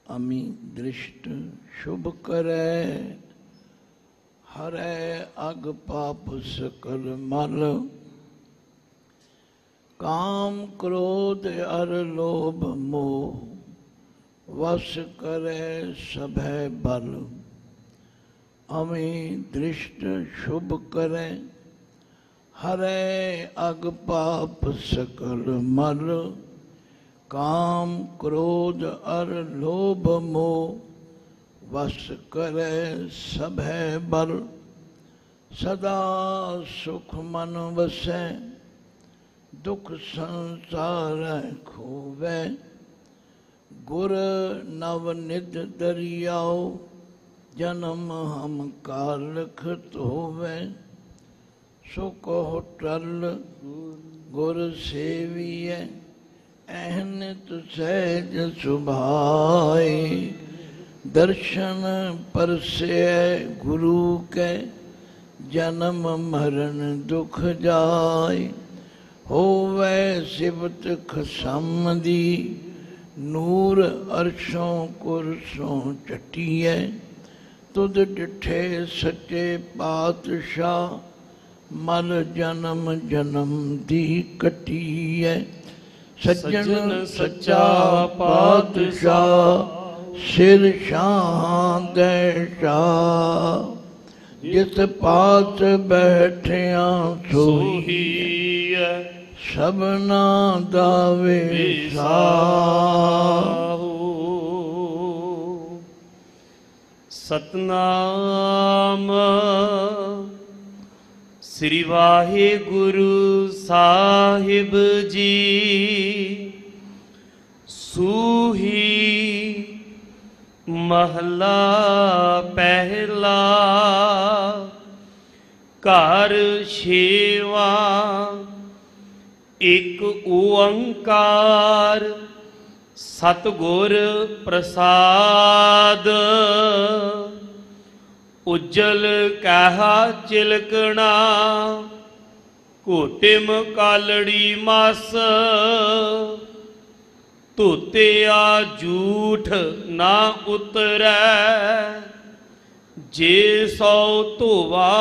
अमी दृष्ट शुभ करे, हरै अग पाप सकल मल। काम क्रोध अर लोभ मोह, वश करे सभै बल। अमी दृष्ट शुभ करे, हरै अग पाप सकल मल। काम क्रोध अर लोभ मोह, वश करे सभै बल। सदा सुख मन वसै, दुख संसार खोवै। गुर नव निध दरियाओ, जन्म हम कालख धोवै। सो कहो टल गुर सेवियै, अहनित सहज सुभाए। दर्शन परसे गुरु के, जन्म मरण दुख जाय। होवै सिबत खसम दी, नूर अरशों कुरसों चटियै। तुद डिठे सच्चे पातशाह, मल जन्म जन्म दी कटियै। सज्जन सच्चा पातशाह, सिर शाह दै शाह। जिस पास बैठिया सोही, सबना दा विसाहु। सतनाम श्री वाहिगुरु साहिब जी। सूही महला पहला, घर छेवा एक ओंकार। सतगुर प्रसाद, उज्जल कहा चिलकना। घोटिम कालड़ी मास, धोतिया झूठ ना उतरै। जे सौ धोवा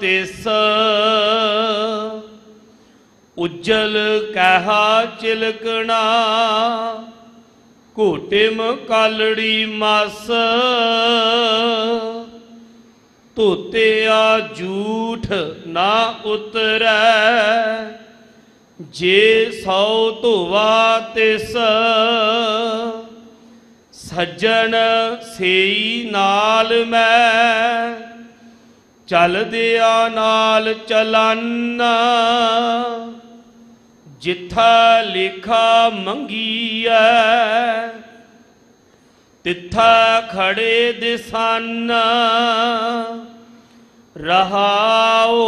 तिस, उज्जल कहा चिलकना। घोटिम कालड़ी मास, धोतिया झूठ ना उतरै। जे सौ धोवा तिस, सज्जन सेई नाल मैं। चलदिया नाल चलाना, जिथा लेखा मंगीऐ। तिथा खड़े दिसाना, रहाओ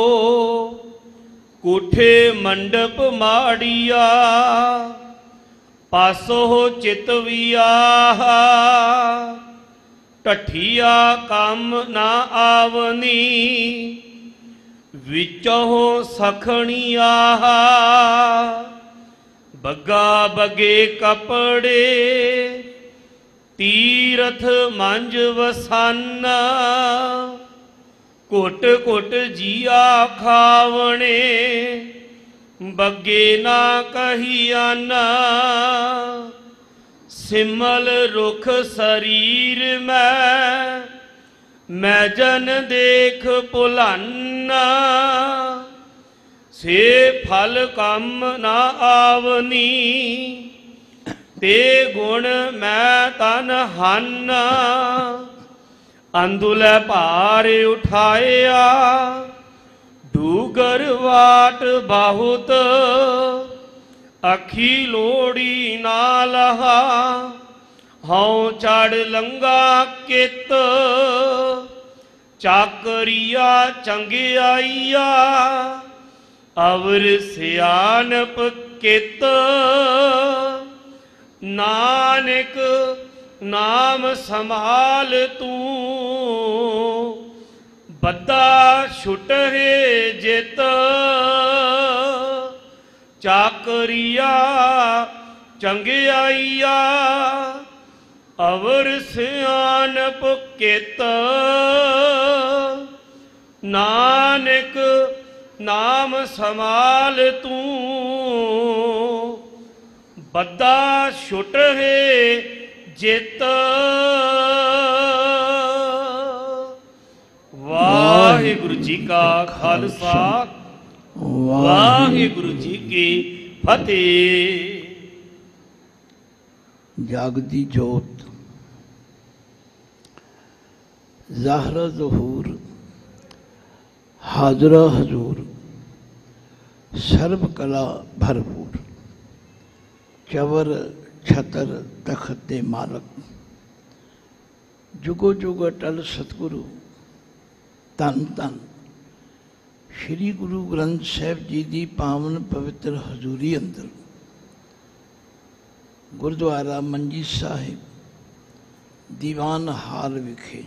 कोठे मंडप माड़िया। पासो चितविया, ढठिया कम ना आवनी। विचों सखणिया, बग्गा बगे कपड़े। तीरथ मंज वसाना, घुट घुट जिया खावणे। बगे ना कहियाना, सिमल रुख शरीर मैं जन देख भुलाना। से फल कम ना आवनी, ते गुण मैं तन हाना। अंदुलै भार उठाया, डूगर वाट बहुत। अखी लोड़ी ना लहा, हौं चढ़ लंगा कित। चाकरिया चंगियाइया, अवर सियानप कित। नानक नाम संभाल तू, बद्दा छुटहे जित। चाकरिया चंगियाइया, ਅਵਰ ਸਿਆਣਪ ਕਿਤ ਨਾਨਕ ਨਾਮ ਸਮਾਲ ਤੂੰ ਬੱਦਾ ਛੁਟ ਹੈ ਜਿਤ ਵਾਹਿਗੁਰੂ ਜੀ ਕਾ ਖਾਲਸਾ ਵਾਹਿਗੁਰੂ ਜੀ ਕੀ ਫਤਿਹ। ਜਾਗਦੀ ਜੋਤ ਜ਼ਾਹਰਾ ਜ਼ਹੂਰ ਹਾਜ਼ਰਾ ਹਜ਼ੂਰ ਸਰਬ ਕਲਾ ਭਰਪੂਰ ਚਵਰ ਛਤਰ ਤਖਤ ਦੇ ਮਾਲਕ ਜੁਗੋ ਜੁਗ ਅਟਲ ਸਤਿਗੁਰੂ ਧੰਨ ਧੰਨ ਸ਼੍ਰੀ ਗੁਰੂ ਗ੍ਰੰਥ ਸਾਹਿਬ ਜੀ ਦੀ ਪਾਵਨ ਪਵਿੱਤਰ ਹਜ਼ੂਰੀ ਅੰਦਰ ਗੁਰਦੁਆਰਾ ਮੰਜੀ ਸਾਹਿਬ ਦੀਵਾਨ ਹਾਲ ਵਿਖੇ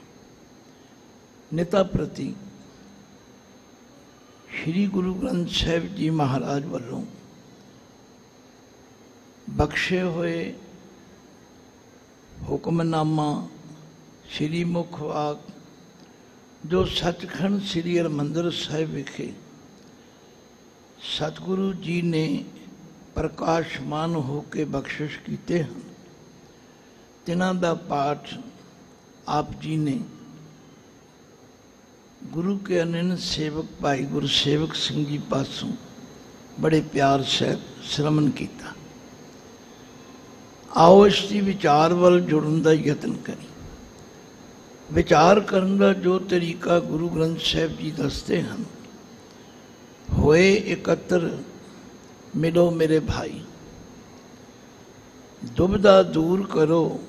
ਨਿਤਾ ਪ੍ਰਤੀ ਸ਼੍ਰੀ ਗੁਰੂ ਗ੍ਰੰਥ ਸਾਹਿਬ ਜੀ ਮਹਾਰਾਜ ਵੱਲੋਂ ਬਖਸ਼ੇ ਹੋਏ ਹੁਕਮਨਾਮਾ ਸ਼੍ਰੀ ਮੁਖ ਵਾਕ ਜੋ ਸੱਚਖੰਡ ਸ੍ਰੀ ਹਰਿਮੰਦਰ ਸਾਹਿਬ ਵਿਖੇ ਸਤਿਗੁਰੂ ਜੀ ਨੇ ਪ੍ਰਕਾਸ਼ਮਾਨ ਹੋ ਕੇ ਬਖਸ਼ਿਸ਼ ਕੀਤੇ ਹਨ, ਤਿਨਾਂ ਦਾ ਪਾਠ ਆਪ ਜੀ ਨੇ ਗੁਰੂ ਕੇ ਅਨੰਨ ਸੇਵਕ ਭਾਈ ਗੁਰਸੇਵਕ ਸਿੰਘ ਜੀ ਪਾਸੋਂ ਬੜੇ ਪਿਆਰ ਸਹਿਤ ਸ਼ਰਮਨ ਕੀਤਾ। ਆਓ ਇਸ ਦੀ ਵਿਚਾਰ ਵੱਲ ਜੁੜਨ ਦਾ ਯਤਨ ਕਰੀਏ। ਵਿਚਾਰ ਕਰਨ ਦਾ ਜੋ ਤਰੀਕਾ ਗੁਰੂ ਗ੍ਰੰਥ ਸਾਹਿਬ ਜੀ ਦੱਸਦੇ ਹਨ, ਹੋਏ ਇਕੱਤਰ ਮਿਲੋ ਮੇਰੇ ਭਾਈ, ਦੁਬਿਧਾ ਦੂਰ ਕਰੋ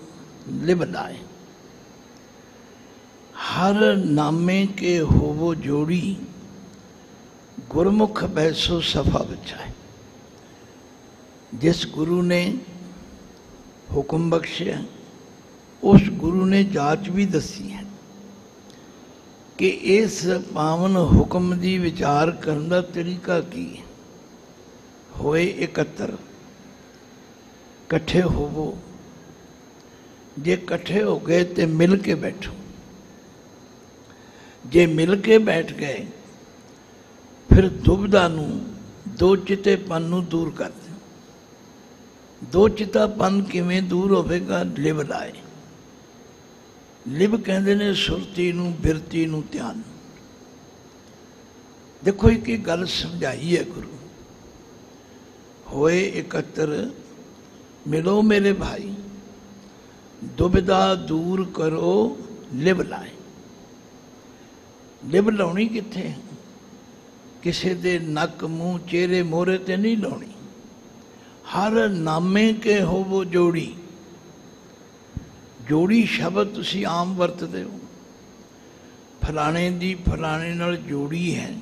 ਲਿਵ ਲਾਏ, हर नामे के होवो जोड़ी, गुरमुख बैसो सफा बचाए। जिस गुरु ने हुक्म बख्शे उस गुरु ने जाच भी दसी है कि इस पावन हुक्म की विचार करने का तरीका की है। होए इकत्तर, कट्ठे होवो, जे कट्ठे हो गए तो मिल के बैठो, जे मिल के बैठ गए फिर दुविधा नू दो चितेपन नू दूर कर दे। दो चितापन किवें दूर होवेगा? लिव लाए। लिव कहते ने सुरती नू, बिरती नू, ध्यान। देखो एक गल समझाई है गुरु, होए इकत्तर मिलो मेरे भाई, दुविधा दूर करो लिव लाए। लिव लाउणी कित्थे? किसी दे नक मूँह चेहरे मोहरे ते नहीं लाउणी। हर नामे के होवो जोड़ी। जोड़ी शब्द तुसी आम वरतदे हो, फलाने दी फलाने नाल जोड़ी है,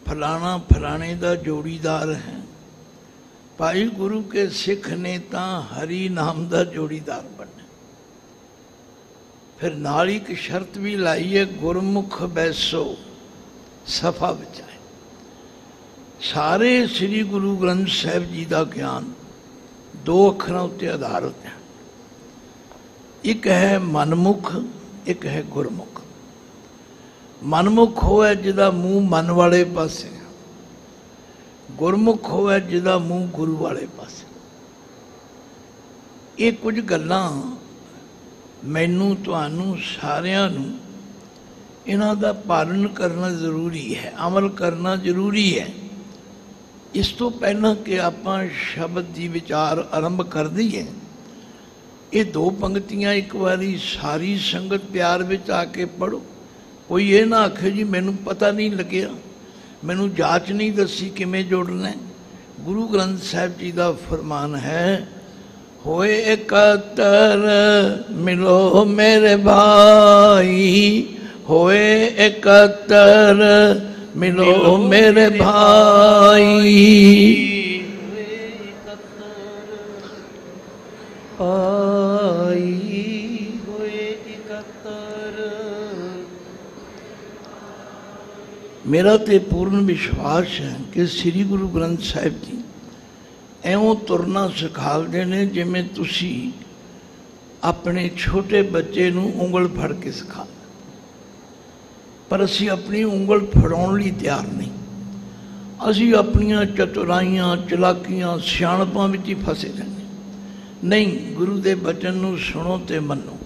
फलाना फलाने दा जोड़ीदार है। भाई गुरु के सिख ने तां हरि नाम दा जोड़ीदार बने। फिर नाल एक शर्त भी लाई है, गुरमुख बैसो सफा बचाए। सारे श्री गुरु ग्रंथ साहिब जी का ज्ञान दो अखरों उत्ते आधारित है। एक है मनमुख, एक है गुरमुख। मनमुख होए जिदा मूँह मन वाले पासे, गुरमुख होए जिदा मूँह गुरु वाले पासे। ये कुछ गल्लां मैनू तुहानू सारियां नू इन्हां दा पालन करना जरूरी है, अमल करना जरूरी है। इस तो पहला कि आपां शब्द की विचार आरंभ कर दईए, ये दो पंक्तियां एक बारी सारी संगत प्यार विच आके पढ़ो। कोई ये ना आखे जी मैनू पता नहीं लग्या, मैनू जाच नहीं दसी किवें जोड़ना है। गुरु ग्रंथ साहिब जी का फरमान है, होए इकत्तर मिलो मेरे भाई, होए इकत्तर मिलो मेरे भाई। मेरा तो पूर्ण विश्वास है कि श्री गुरु ग्रंथ साहिब जी एवं तुरना सिखाते हैं जिमें तुसी अपने छोटे बच्चे नूं उंगल फड़ के सिखा, पर असी अपनी उंगल फड़ाउण लई तैयार नहीं। असी अपनियां चतुराइयां चलाकियां सियाणपां विच ही फसे रहने। नहीं, गुरु दे बचन नूं सुनो ते मनो।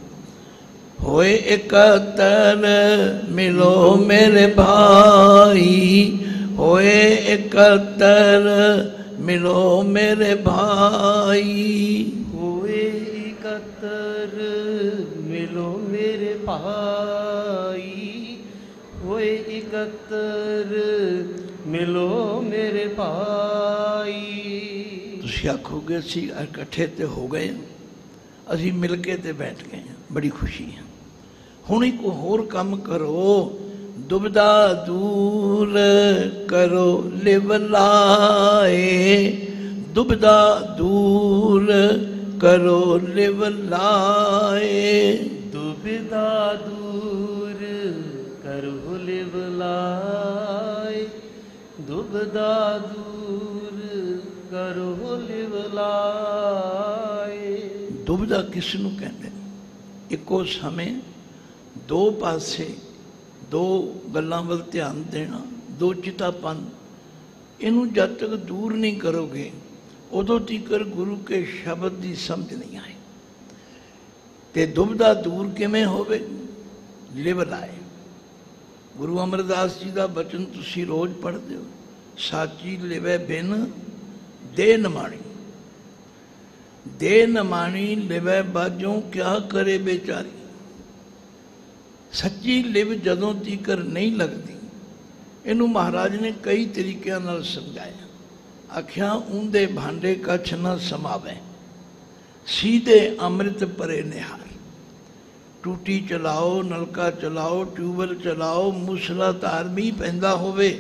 होए इकत्तर मिलो मेरे भाई, होए इकत्तर मिलो मेरे भाई, होए इकत्तर मिलो मेरे भाई, होए इकत्तर मिलो मेरे भाई। तुसीं आखोगे असी इकट्ठे ते हो गए, असी मिल के ते बैठ गए, बड़ी खुशी है। हुण एक होर काम करो, दुविधा दूर करो लिव लाए, दुविधा दूर करो लिव लाए, दुविधा दूर करो लिव लाए, दुविधा दूर करो लिव लाए। दुविधा किस नूं कहंदे? इक्को समय दो पासे दो गल्लां वल ध्यान देना, दो चितापन, इनू जब तक दूर नहीं करोगे उदों तीकर गुरु के शब्द की समझ नहीं आए। ते दुविधा दूर किवें होवे? लिव लाए। गुरु अमरदास जी का बचन तुसी रोज पढ़ते हो, साची लिवे बिन दे नमाणी, दे नमाणी लिवे बाजों क्या करे बेचारी। सच्ची लिव जदों तੀਕਰ नहीं लगती, इनू महाराज ने कई तरीक़िਆਂ नाल समझाया। आख्या ऊंदे भांडे कछ न समावे, सीधे अमृत परे निहार। टूटी चलाओ, नलका चलाओ, ट्यूबवेल चलाओ, मूसलाधार मीह पैंदा होवे,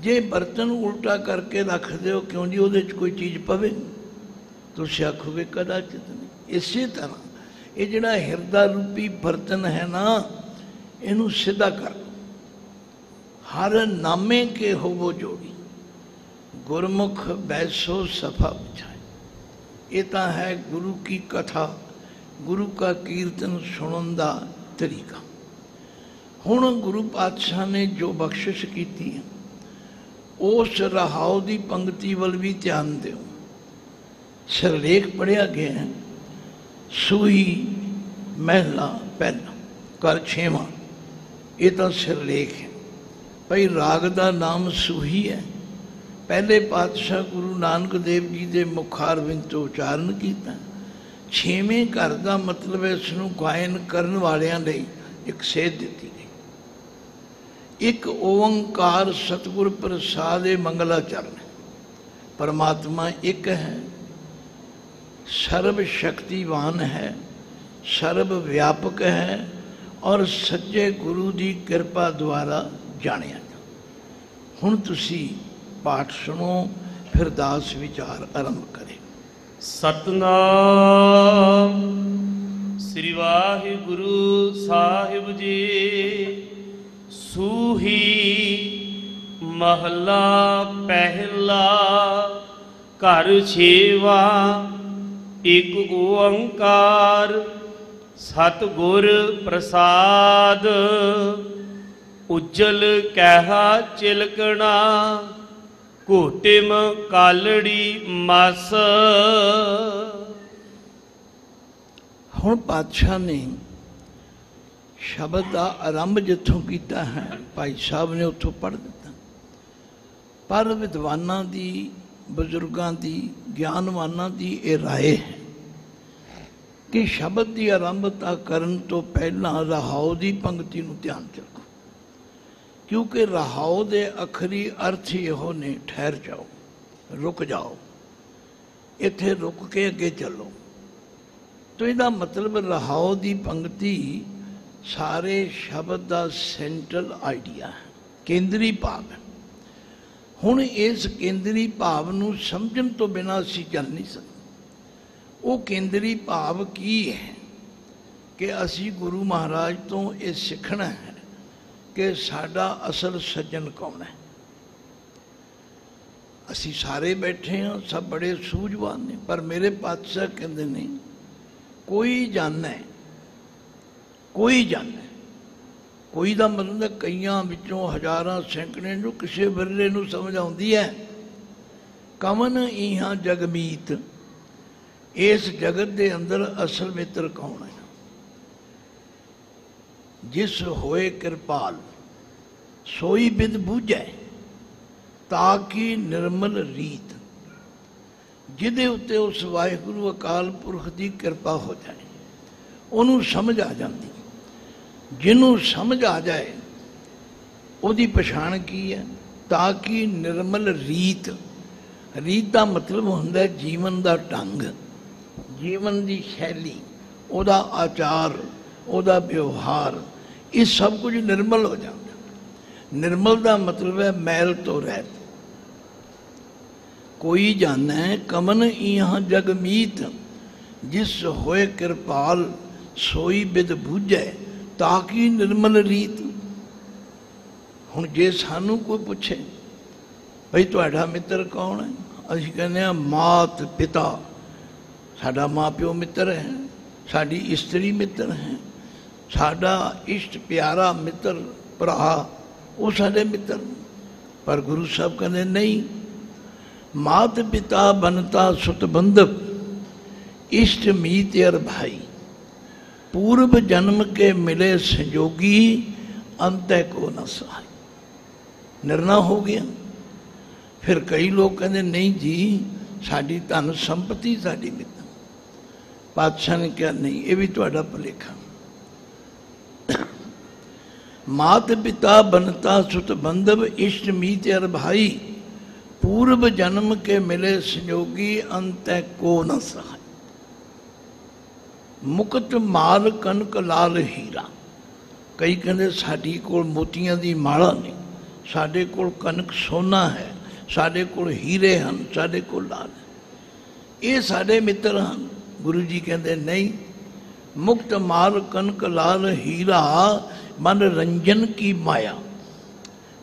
जे बर्तन उल्टा करके रख दो क्यों जी उहदे च कोई चीज़ पवे? तुसीं आखोगे कदाचित नहीं। इसे तरह ये जिहड़ा हिरदा रूपी बर्तन है ना, इनू सीधा कर लो। हर नामे के होवो जोड़ी, गुरमुख बैसो सफा बुझाए। ये तो है गुरु की कथा, गुरु का कीर्तन सुनन दा तरीका। हुण गुरु पातशाह ने जो बख्शिश की है, उस रहाओ की पंक्ति वल भी ध्यान दो। सिरलेख पढ़िया गया है, सूही महला पहला कर 6वां, ये तो सिरलेख है। भाई राग का नाम सूही है। पहले पातशाह गुरु नानक देव जी के मुखारविंद तो उच्चारण किया। 6वें घर का मतलब है इसनूं गायन करन वालियां लई एक सेध दी गई। एक ओंकार सतगुर प्रसाद मंगलाचरण है। परमात्मा एक है, सर्व शक्तिवान है, सर्व व्यापक है और सच्चे गुरु की कृपा द्वारा जानिया। हुण तुसी पाठ सुनो, फिर दास विचार आरंभ करें। सतनाम श्री वाहिगुरु साहिब जी। सूही महला पहला घर 6वां। एक ओंकार सतगुर प्रसाद। उज्जल कहा चिलकना घोटिम कालड़ी मस। हुण पातशाह ने शब्द का आरंभ जिथों किया है, भाई साहब ने उतों पढ़ दिता। पर विद्वानां दी, बजुर्गों की, ज्ञानवानों की यह राय है कि शब्द की आरंभता करन तो पहला रहाओ की पंक्ति नूं ध्यान च रखो, क्योंकि रहाओ के आखिरी अर्थ यहो ने ठहर जाओ, रुक जाओ, इत्थे रुक के अगे चलो। तो इसका मतलब रहाओ की पंक्ति सारे शब्द का सेंट्रल आइडिया है, केंद्री भाव है। हुण इस केंद्री भाव नूं समझण तो बिना असीं चल नहीं सकते। वो केंद्री भाव की है कि असी गुरु महाराज तो ये सीखना है कि साडा असल सज्जन कौन है। असी सारे बैठे हाँ, सब बड़े सूझवान ने, पर मेरे पातशाह कहते नहीं, कोई जाने, कोई जाने, कोई दा मतलब कईयां विचों हज़ारां सैकड़े नूं किसे विरले नूं समझ आउंदी है। कमन इहां जगमीत, इस जगत दे अंदर असल मित्र कौन है? जिस होए कृपाल सोई बिद बूझै, ताकि निर्मल रीत, जिहदे उत्ते उस वाहिगुरू अकाल पुरख की कृपा हो जाए, उन्होंने समझ आ जाती। जिन्हों समझ आ जाए उसकी पछाण की है? ताकि निर्मल रीत, रीत का मतलब होंदा जीवन का ढंग, जीवन की शैली, उहदा आचार, उहदा व्यवहार, ये सब कुछ निर्मल हो जाता। निर्मल का मतलब है मैल तो रहत। कोई जाने कमन इहां जगमीत, जिस होए कृपाल सोई बिद बूझै, ताकि निर्मल रीत। हुण जे सानू कोई पूछे भाई तुहाडा मित्र कौन है, असीं कहने मात पिता, साडा माँ प्यो मित्र है, साडी स्त्री मित्र है, साडा इष्ट प्यारा मित्र भरा वो साडे मित्र। पर गुरु साहब कहते नहीं, मात पिता बनता सुत बंधव, इष्ट मीत अर भाई, पूर्व जन्म के मिले संजोगी, अंत को न सहाय। निर्णय हो गया। फिर कई लोग कहते नहीं जी साड़ी धन संपत्ति साड़ी मित्र। पातशाह ने कहा नहीं, ये भी तुहाडा भुलेखा। मात पिता बनता सुत बंधव, इष्ट मीत अर भाई, पूर्व जन्म के मिले संयोगी, अंत को न सहाय। मुकत माल कनक लाल हीरा, कई कहते साडी कोल मोतियां दी माला नहीं, साडे कोल कनक सोना है, साडे कोल हीरे हैं, साडे कोल लाल है, ये साडे मित्र हैं। गुरु जी कहते नहीं, मुक्त माल कनक लाल हीरा, मन रंजन की माया,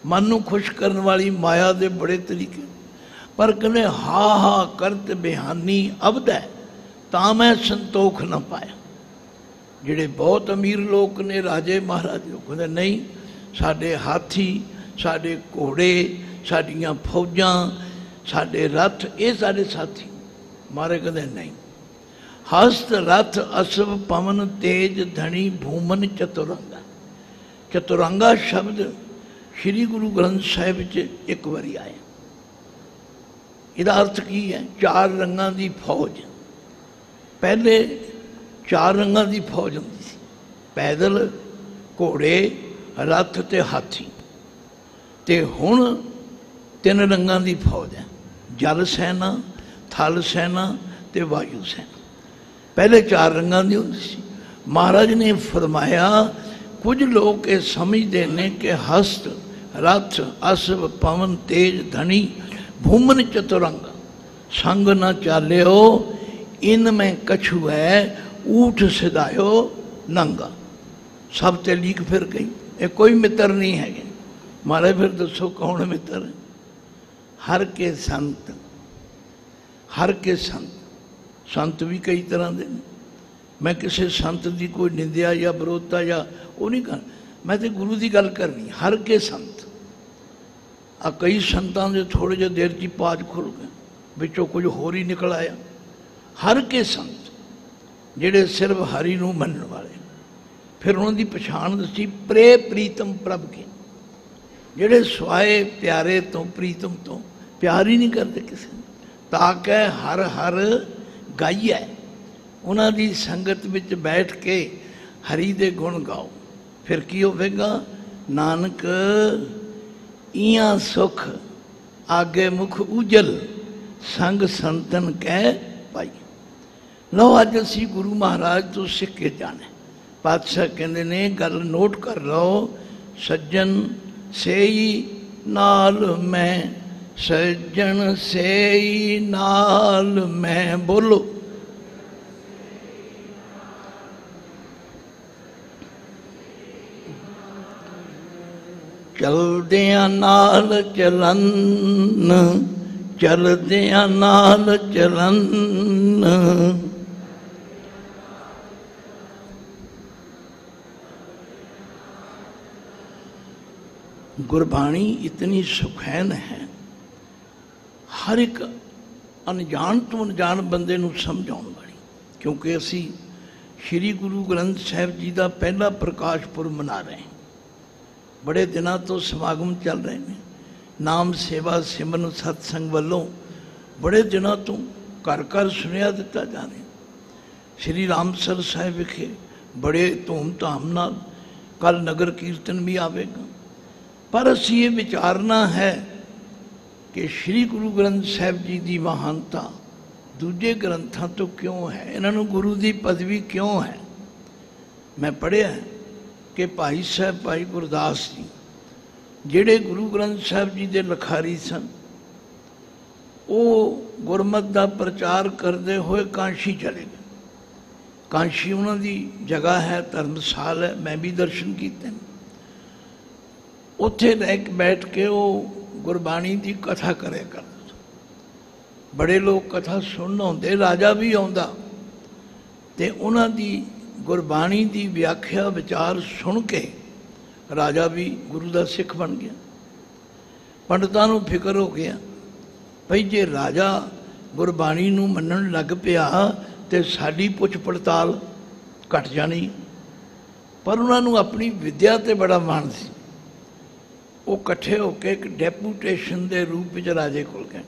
मन नूं खुश करने वाली माया दे बड़े तरीके। पर कहने हा हा करत बिहानी अबद है, तां मैं संतोख न पाया। जिहड़े बहुत अमीर लोग ने, राजे महाराज लोग, कहते नहीं साडे हाथी, साडे घोड़े, साडियां फौजां, साडे रथ, ये साडे साथी। मारे कहते नहीं, हस्त रथ असव पवन तेज धनी भूमन चतुरंगा। चतुरंगा शब्द श्री गुरु ग्रंथ साहिब च एक बारी आया। इसका अर्थ की है? चार रंगां दी फौज। पहले चार रंगां दी फौज होंदी सी, पैदल, घोड़े, रथ ते हाथी। ते हुण तीन रंगां दी फौज है, जल सेना, थल सेना ते वायु सेना। पहले चार रंगां दी होंदी सी। महाराज ने फरमाया कुछ लोग ये समझते हैं कि हस्त रथ असव पवन तेज धनी भूमन चतुरंगा, संग न चाल्यो इनमें कछु है, ऊठ सिधायो नंगा। सब ते लीक फिर गई, ये कोई मित्र नहीं है। मारे फिर दसो कौन मित्र है? हर के संत, हर के संत। संत भी कई तरह के। मैं किसी संत की कोई निंदिया या विरोधता या वो नहीं कर, मैं तो गुरु की गल करनी। हर के संत आ कई संतां दे थोड़े जे देर की पाज खुल गए, विचों कुछ होर ही निकल आया। हर के संत जिहड़े सिर्फ हरि नूं मनण वाले। फिर उन्होंने पछाण दसी प्रे प्रीतम प्रभ की, जिहड़े स्वाए प्यारे तो प्रीतम तो प्यार ही नहीं करते किसी। ताकि हर हर गाइए, उन्हां दी संगत विच बैठ के हरि दे गुण गाओ। फिर की होवेगा? नानक इयां सुख आगे मुख उजल, संग संतन कह पाई। लो अज असी गुरु महाराज तो सिख के जाने। पातशाह कहते ने गल नोट कर लो, सज्जन सेई नाल मैं, सज्जन सेई नाल मैं। बोलो चलदियां नाल चलन, चलदियां नाल चलन, गुरबाणी इतनी सुखैन है, हर एक अनजान तो अनजान बंदे नूं समझाउण वाली। क्योंकि असी श्री गुरु ग्रंथ साहिब जी का पहला प्रकाश पुरब मना रहे हैं। बड़े दिनों तो समागम चल रहे हैं, नाम सेवा सिमरन सत्संग वालों बड़े दिनों तो घर घर सुनिया दिता जा रहा। श्री रामसर साहिब विखे बड़े धूमधाम नाल कल नगर कीर्तन भी आवेगा। पर असी ये विचारना है कि श्री गुरु ग्रंथ साहिब जी की महानता दूजे ग्रंथों तो क्यों है, इन्होंने गुरु की पदवी क्यों है। मैं पढ़िया कि भाई साहब भाई गुरदास जी जिहड़े गुरु ग्रंथ साहिब जी के लखारी सन, वो गुरमत का प्रचार करते हुए कांशी चले गए। कांशी उन्होंने जगह है, धर्मशाल है, मैं भी दर्शन किए। उत्थे रह के बैठ के वो गुरबाणी की कथा करे कर। बड़े लोग कथा सुनन आउंदे, राजा भी आउंदा ते उन्हां दी गुरबाणी की व्याख्या विचार सुन के राजा भी गुरु का सिख बन गया। पंडितां नूं फिक्र हो गया भाई जे राजा गुरबाणी नूं मनण लग पिया तो साडी पुछ पड़ताल घट जानी। पर उन्होंने अपनी विद्या ते बड़ा माण सी। वो कट्ठे होकर एक डेपूटेशन के रूप में राजे कोल गए।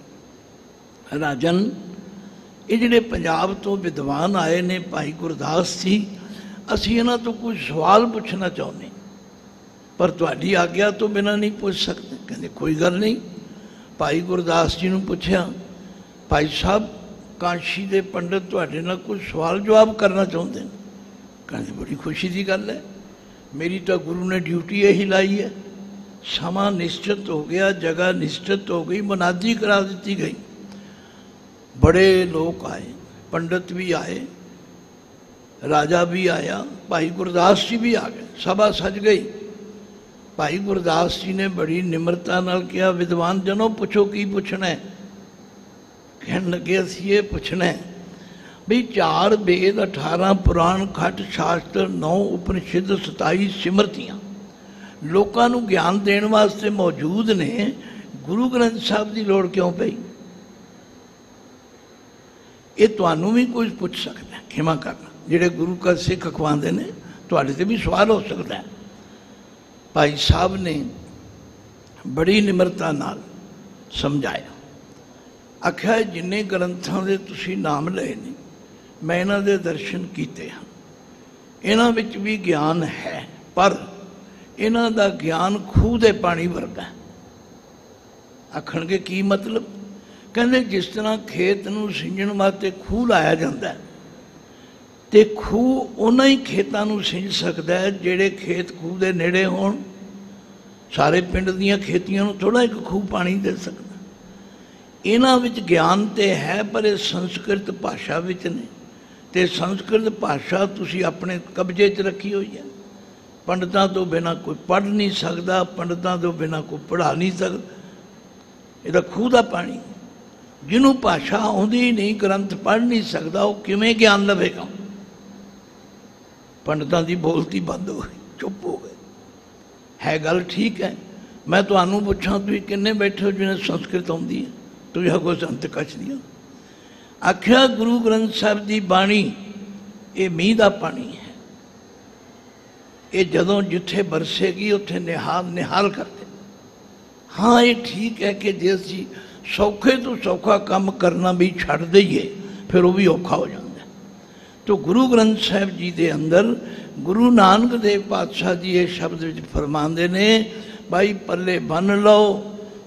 राजन ये जिहड़े पंजाब तो विद्वान आए ने भाई गुरदास जी, असी इन्हां तो कोई सवाल पूछना चाहुंदे, पर तुहाडी आग्या तो बिना नहीं पूछ सकते। कहते कोई गल नहीं। भाई गुरदास जी नूं पुछया, भाई साहब कांशी दे पंडित तुहाडे नाल कोई सवाल जवाब करना चाहुंदे। कहते बड़ी खुशी की गल है, मेरी तो गुरु ने ड्यूटी यही लाई है। समा निश्चित हो गया, जगह निश्चित हो गई, मुनादी करा दी गई। बड़े लोग आए, पंडित भी आए, राजा भी आया, भाई गुरदास जी भी आ गए, सभा सज गई। भाई गुरदास जी ने बड़ी निम्रता नाल कहा, विद्वान जनों पुछो की पुछना है। कहन लगे असीं ये पुछना है भी 4 वेद 18 पुराण खट शास्त्र 9 उपनिषद 27 सिमरतियां लोगों को ज्ञान देने वास्ते मौजूद ने, गुरु ग्रंथ साहब की लोड़ क्यों पई। ये तुहानू भी कोई पूछ सकता है, खिमा करना, जिहड़े गुरु का सिख अखवांदे ने, तुहाडे ते भी सवाल हो सकता है। भाई साहब ने बड़ी निम्रता नाल समझाया, आख्या जिन्ने ग्रंथों के तुसीं नाम लए ने मैं इन्हां दे दर्शन कीते हैं, इन्हां विच भी ज्ञान है, पर इन्हां दा ज्ञान खूह दे पानी वर्गा है। आखणगे की मतलब, कहंदे जिस तरह खेत नूं सिंजण वास्ते खूह लाया जाता है तो खूह उन्हां ही खेतां नूं सिंज सकदा है जिहड़े खेत खूह दे नेड़े होण। सारे पिंड दीयां खेतियां नूं थोड़ा एक खूह पानी दे सकदा। इन्हां विच ज्ञान तो है, पर ये संस्कृत भाषा विच ने, ते संस्कृत भाषा तुसीं अपने कब्जे च रखी हुई है। पंडितां तो बिना कोई पढ़ नहीं सकता, पंडितां तो बिना कोई पढ़ा नहीं सकता। ये खूह का पानी, जिन्हों भाषा आउंदी ही नहीं, ग्रंथ पढ़ नहीं सकता, वो किवें ज्ञान लवेगा। पंडितां की बोलती बंद हो गई, चुप हो गए। है गल ठीक है, मैं तुहानू पुछां तुसीं किन्ने बैठे हो जिन्हें संस्कृत आउंदी है, तुझे कोई संत कछ नहीं। आख्या गुरु ग्रंथ साहिब की बाणी ये मीह का पानी है, ये जदों जिथे बरसेगी उत्थे निहाल निहाल करते। हाँ ये ठीक है कि जे असीं सौखे तो सौखा काम करना भी छड़ दईए फिर वो भी औखा हो जाता है। तो गुरु ग्रंथ साहिब जी के अंदर गुरु नानक देव पातशाह जी ये शब्द विच फरमाते ने, भाई पल्ले बन लो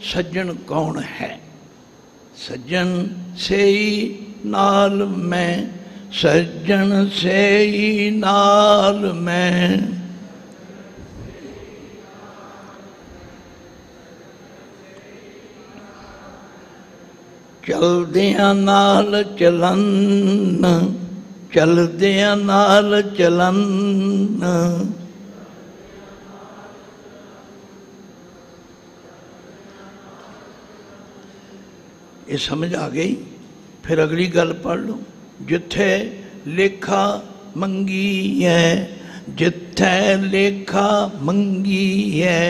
सज्जन कौन है। सज्जन से ही नाल मैं, सज्जन से ही नाल मैं। चलदियां नाल चलन, चलदियां नाल चलन। ये समझ आ गई। फिर अगली गल पढ़ लो, जिथे लेखा मंगी है, जिथे लेखा मंगी है,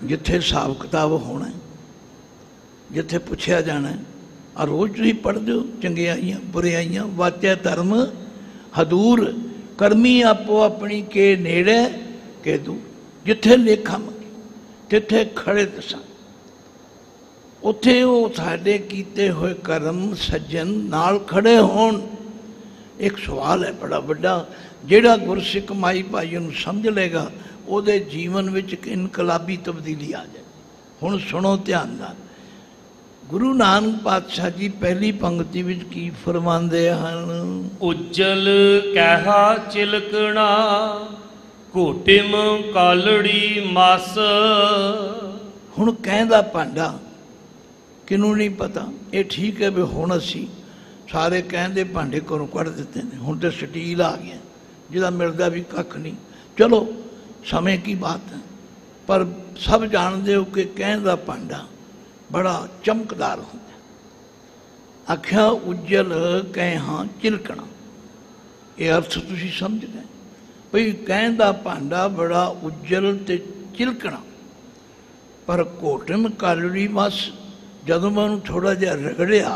जिथे हिसाब किताब होना है, जिथे पुछया जाना है। आ रोज़ तुसीं पढ़दे हो चंगियाइयां बुराइयां, वाचा धर्म हदूर, करमी आपो अपनी के नेड़े के दूर। जिथे लेखा मंगी तिथे खड़े दसां, उत्थे वो साडे कीते हुए कर्म सज्जन नाल खड़े होण। एक सवाल है बड़ा वड्डा, जिहड़ा गुरसिख माई भाई नूं समझ लेगा ਉਹਦੇ जीवन ਵਿੱਚ एक इनकलाबी तब्दीली आ जाए। हुण सुनो ध्यान नाल, गुरु नानक पातशाह जी पहली पंक्ति ਵਿੱਚ ਕੀ फरमांदे ਹਨ? उज्जल कहा चिलकना घोटिम कालड़ी मस। ਹੁਣ ਕਹਿੰਦਾ ਭਾਂਡਾ ਕਿਨੂੰ नहीं पता। ये ठीक है भी ਹੁਣ ਅਸੀਂ ਸਾਰੇ ਕਹਿੰਦੇ ਭਾਂਡੇ ਘਰੋਂ ਕੱਢ ਦਿੱਤੇ ਨੇ, ਹੁਣ ਤੇ ਸਟੀਲ ਆ ਗਿਆ ਜਿਹਦਾ ਮਿਲਦਾ ਵੀ ਕੱਖ ਨਹੀਂ। ਚਲੋ समय की बात है, पर सब जानते हो कि कहण दा भांडा बड़ा चमकदार होंदा। आख्या उज्जल कह हाँ चिलकना, ये अर्थ तुसीं समझ गए भई कहण दा भांडा बड़ा उज्जल ते चिलकना। पर घोटम कालड़ी मस, जदों मैं उन्होंने थोड़ा जिहा रगड़िया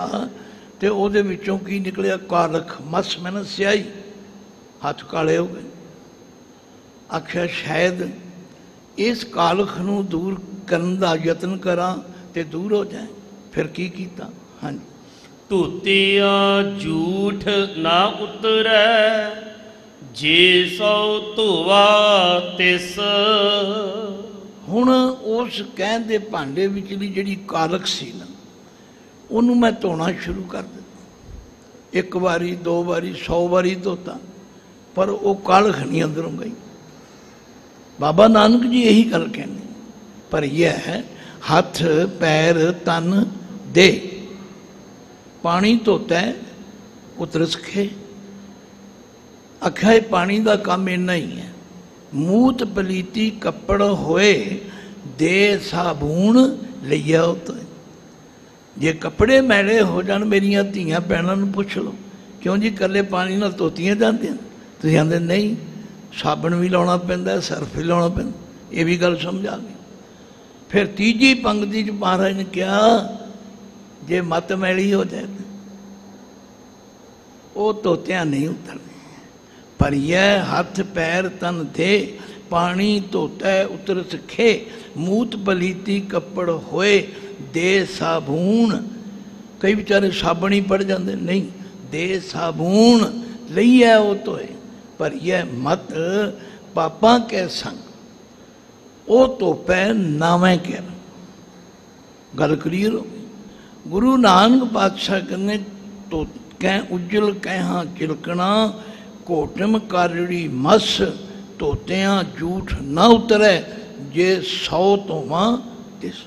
तो उहदे विचों की निकलिया? कालख। मस मैं ना स्याही, हथ काले हो गए। आख्या शायद इस कालख नूं दूर करन दा यतन करा ते दूर हो जाए। फिर की कीता? हाँ जी, धोतिया झूठ ना उतरै जे सौ धोवा तिस। हुण उस कहण दे भांडे विचली जिहड़ी कालख सी ना, उहनूं मैं धोना शुरू कर दित्ता। एक बारी, दो बारी, 100 बारी धोता, पर वो कालख नहीं अंदरों गई। बाबा नानक जी यही गल कहते, पर यह है हाथ पैर तन दे पानी धोता है उतर सखे। आख्या पानी का काम इन्ना ही है। मूत पलीती कपड़ होए दे साबून लिया उतो। जे कपड़े मैले हो जान मेरिया धियां भैणां नूं पुछ लो, क्यों जी कल्ले पानी नाल धोतियां जांदियां? तुसीं आंदे नहीं, साबण भी लाना पैंदा, सर्फ भी लाना पैंदा। ये भी गल समझ आ गई। फिर तीजी पंक्ति च महाराज ने कहा, जे मत मैली हो जाए वो धोतियां नहीं उतरने, पर यह हाथ पैर तन दे पानी धोता है उतर सखे। मूत बलीती कपड़ होए दे साबून। कई बेचारे साबण ही पड़ जाते, नहीं, दे साबून लई है वो धोए, पर यह मत पापा के संग वो धोपै नावें कर। गल क्लीयर हो गई। गुरु नानक पातशाह कहने तो कह उज्जल कह चिलकना घोटम कालड़ी मस धोतियां झूठ ना उतरे जे 100 धोवां तिस।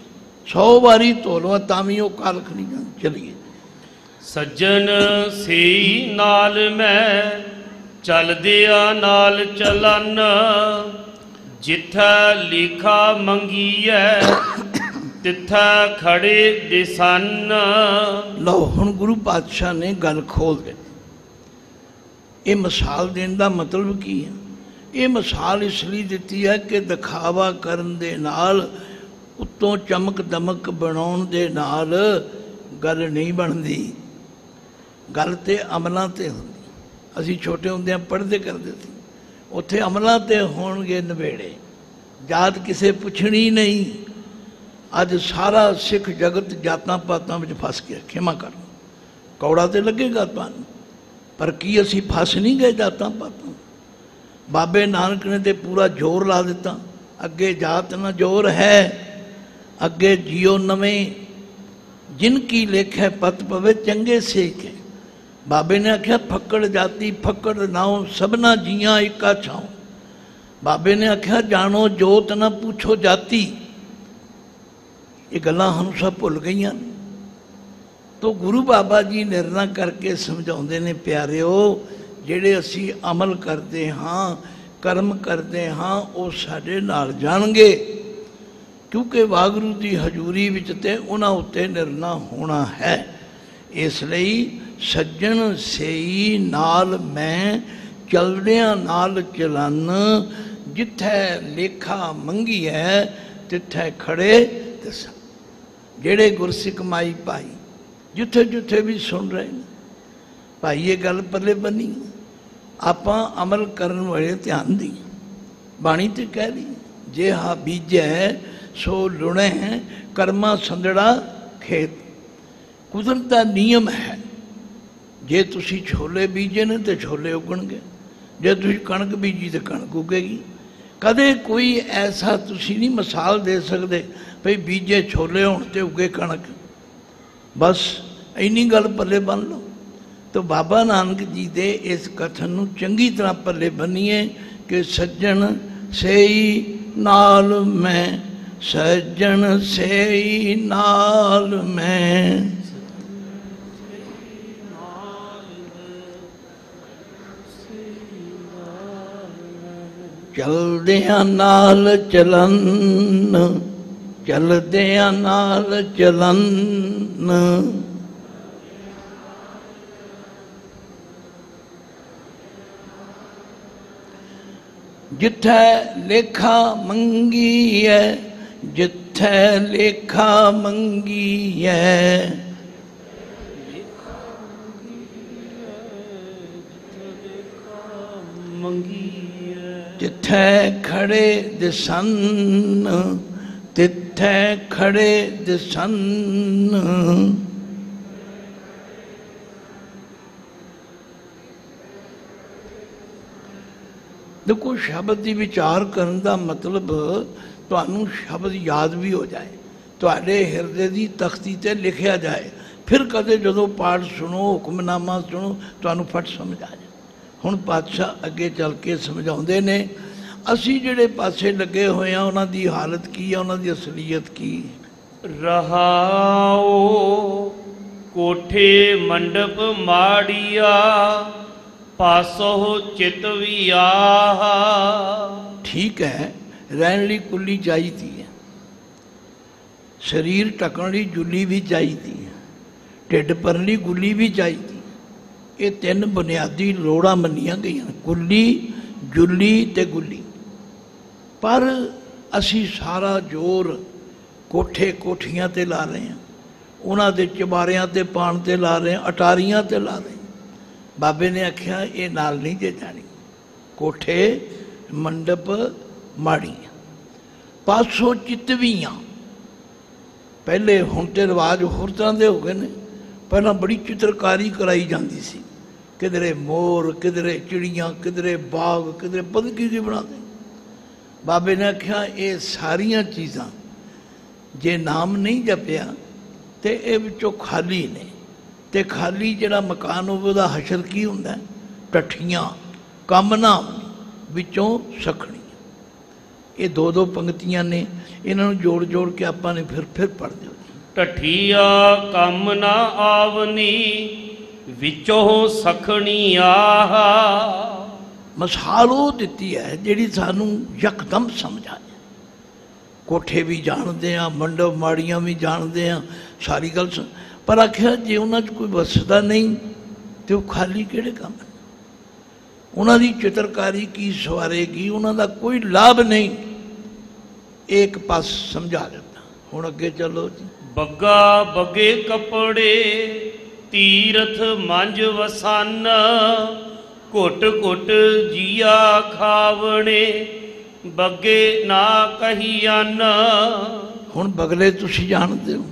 100 बारी धो लवा तामी वो कालख नहीं जाती। चलिए, सज्जन से नाल मैं चलदिया नाल चलन जिथा लिखा मंगीए तिथा खड़े दिसन। लो हुण गुरु पातशाह ने गल खोल दी। ये मिसाल देने का मतलब की है? ये मिसाल इसलिए दी है कि दिखावा करन दे नाल उत्तों चमक दमक बनाउण दे नाल गल नहीं बनती। गल तो अमलों ते होंदी। असी छोटे होंदे पढ़ते करते थे, उत्थे अमलों ते होणगे नवेड़े, जात किसे पुछनी नहीं। अज सारा सिख जगत जातां पातां विच फस गया। खेमा कर, कौड़ा तो लगेगा तुहानूं, पर की असी फस नहीं गए जातां पातां? बाबे नानक ने तो पूरा जोर ला दिता, अगे जात ना जोर है, अगे जियो नवें जिनकी लेखे पत पवे चंगे सेके। बाबे ने आख्या फक्कड़ जाति फक्कड़ नाओ सबना जियां इका छाओ। बाबे ने आख्या जानो जोत ना पूछो जाति। ये गल्लां हम सब भुल गई। तो गुरु बाबा जी निर्णय करके समझाते ने, प्यारिओ जिहड़े असी अमल करते हाँ कर्म करते हाँ वो साडे नाल जाणगे, क्योंकि वागुरू की हजूरी विच ते उन्हां उत्ते निर्णय होना है। इसलिए सज्जन सेई नाल मैं चलदियां नाल चलन जिथे लेखा मंगी है तिथे खड़े दस। जेड़े गुरसिख माई भाई जिथे जिथे भी सुन रहे हैं भाई, ये गल पल्ले बनी। आपां अमल करन वाले ध्यान दी। बाणी ते कह रही, जे हा बीजै सो लुणे कर्मा संदड़ा खेत। कुदरत का नियम है, जे तुसी छोले बीजे ने तो छोले उगणगे, जे तुसी कणक बीजी तो कणक उगेगी। कदे कोई ऐसा तुसी नहीं मिसाल दे सकते भाई बीजे छोले होने ते उगे कणक। बस इन्नी गल पल्ले बन लो। तो बाबा नानक जी दे इस कथन नूं चंगी तरह पल्ले बनीए कि सज्जन सेई नाल मैं, सज्जन सेई नाल मैं। चलदियां नाल चलन, चलदियां नाल चलन। जिथे लेखा मंगी है, जिथे लेखा मंगी है। जिथे खड़े दिसन, तिथे खड़े दिसन। देखो शब्द की विचार करने का मतलब तुहानू शब्द याद भी हो जाए, तुहाडे हिरदे की तख्ती ते लिखिया जाए, फिर कदे जदों पाठ सुनो, हुक्मनामा सुनो, तुहानू फट समझ आ जाए। हुण पातशाह अगे चल के समझाउंदे ने, असी जिहड़े पासे लगे हुए हैं उन्हां दी हालत की है, उन्हां दी असलीयत की। रहाओ कोठे मंडप माड़िया, पासो चित वियाह। ठीक है, रहने ली कुल्ली चाहिए है, शरीर ढकण ली जुली भी चाहिए है, ढिड भरन ली गुली भी चाहिए। ये तीन बुनियादी लोड़ां मन्नियां गईयां, कुल्ली, जुली ते गुली। पर असी सारा जोर कोठे कोठियां ते ला रहे हैं, उन्हां दे चबारियां ते पाण ते ला रहे हैं, अटारियां ते ला रहे हैं। बाबे ने आख्या ये नाल नहीं जे जानी। कोठे मंडप माड़ियां, पासों चितवियां। पहले हुण ते रिवाज होर तरह दे हो गए ने, पहला बड़ी चित्रकारी कराई जाती सी, किधरे मोर, किधरे चिड़ियाँ, किधरे बाग, किधरे पता की बनाते। बाबे ने आख्या ये सारिया चीज़ां जे नाम नहीं जपिया तो ये विचों खाली ने। तो खाली जिहड़ा मकान होवे उहदा हशर की हुंदा है? टठियाँ, कम ना विचों सखणी। ये दो दो पंक्तियां ने, इन्हां नूं जोड़ जोड़ के आपां ने फिर पढ़ दिओ। टठिया कम ना आवनी, विचों सखणी आहा। मिसाल वो दिती है जिहड़ी सानू यकदम समझ आ जाए। कोठे भी जानते हैं, मंडप माड़ियां भी जानते हैं, सारी गल पर आख्या जे उन्हां च कोई वसदा नहीं तो खाली किहड़े काम है? उन्हां दी चित्रकारी की सवारेगी, उन्हां दा कोई लाभ नहीं। एक पास समझा देता। हुण अगे चलो जी। बग्गा बगे कपड़े, तीरथ मंज वसन, घुट घुट जिया खावणे, बगे ना कहियन। हुण बगले तुसीं जानते हो,